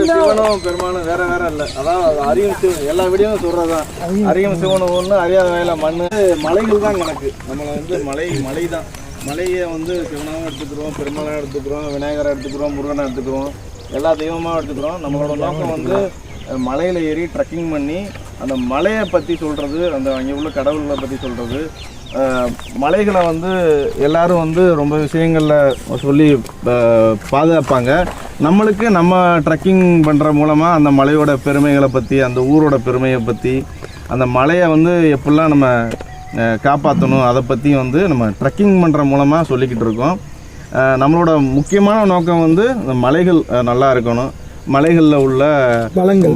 சிவனும் பெருமானும் வேற வேற இல்லை. அதான் அரியும் சிவன் எல்லா வீடியோவும் சொல்றதுதான். அரியும் சிவனும் ஒன்று, அறியாத வயல மண்ணு. மலைகள் தான் கணக்கு. நம்மளை வந்து மலை தான். மலையை வந்து சிவனாகவும் எடுத்துக்கிறோம், பெருமாளாக எடுத்துக்கிறோம், விநாயகரை எடுத்துக்கிறோம், முருகனை எடுத்துக்கிறோம், எல்லா தெய்வமாக எடுத்துக்கிறோம். நம்மளோட நோக்கம் வந்து மலையில் ஏறி ட்ரெக்கிங் பண்ணி அந்த மலையை பற்றி சொல்கிறது, அந்த அங்கே உள்ள கடவுள்களை பற்றி சொல்கிறது. மலைகளை வந்து எல்லோரும் வந்து ரொம்ப விஷயங்களில் சொல்லி பாதுகாப்பாங்க. நம்மளுக்கு நம்ம ட்ரெக்கிங் பண்ணுற மூலமாக அந்த மலையோட பெருமைகளை பற்றி, அந்த ஊரோட பெருமையை பற்றி, அந்த மலையை வந்து எப்படிலாம் நம்ம காப்பாற்றணும் அதை பற்றி வந்து நம்ம ட்ரெக்கிங் பண்ணுற மூலமாக சொல்லிக்கிட்டு இருக்கோம். நம்மளோட முக்கியமான நோக்கம் வந்து இந்த மலைகள் நல்லா இருக்கணும், மலைகளில் உள்ள வளங்கள்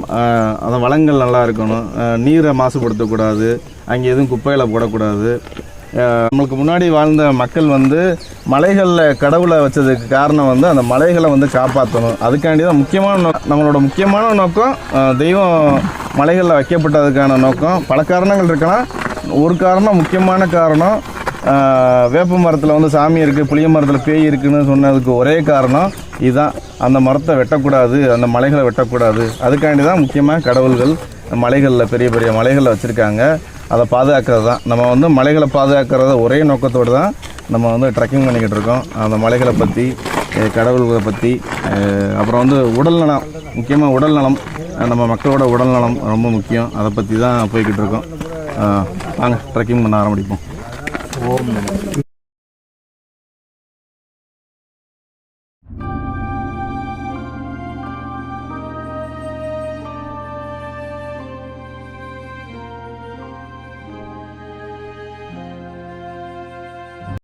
அந்த வளங்கள் நல்லா இருக்கணும், நீரை மாசுபடுத்தக்கூடாது, அங்கே எதுவும் குப்பையில் போடக்கூடாது. நம்மளுக்கு முன்னாடி வாழ்ந்த மக்கள் வந்து மலைகளில் கடவுளை வச்சதுக்கு காரணம் வந்து அந்த மலைகளை வந்து காப்பாற்றணும். அதுக்காண்டி தான் நம்மளோட முக்கியமான நோக்கம். தெய்வம் மலைகளில் வைக்கப்பட்டதுக்கான நோக்கம் பல காரணங்கள் இருக்கலாம். ஒரு காரணம், முக்கியமான காரணம், வேப்ப மரத்தில் வந்து சாமி இருக்குது, புளிய மரத்தில் பேய் இருக்குதுன்னு சொன்னதுக்கு ஒரே காரணம் இதுதான். அந்த மரத்தை வெட்டக்கூடாது, அந்த மலைகளை வெட்டக்கூடாது. அதுக்காண்டி தான் முக்கியமாக கடவுள்கள் மலைகளில் பெரிய பெரிய மலைகளில் வச்சுருக்காங்க. அதை பாதுகாக்கிறது தான். நம்ம வந்து மலைகளை பாதுகாக்கிறத ஒரே நோக்கத்தோடு தான் நம்ம வந்து ட்ரெக்கிங் பண்ணிக்கிட்டு இருக்கோம். அந்த மலைகளை பற்றி, கடவுள்களை பற்றி, அப்புறம் வந்து உடல்நலம், முக்கியமாக உடல்நலம், நம்ம மக்களோட உடல்நலம் ரொம்ப முக்கியம். அதை பற்றி தான் போய்கிட்டு இருக்கோம். வாங்க ட்ரெக்கிங் பண்ண ஆரம்பிப்போம். ஓம் நம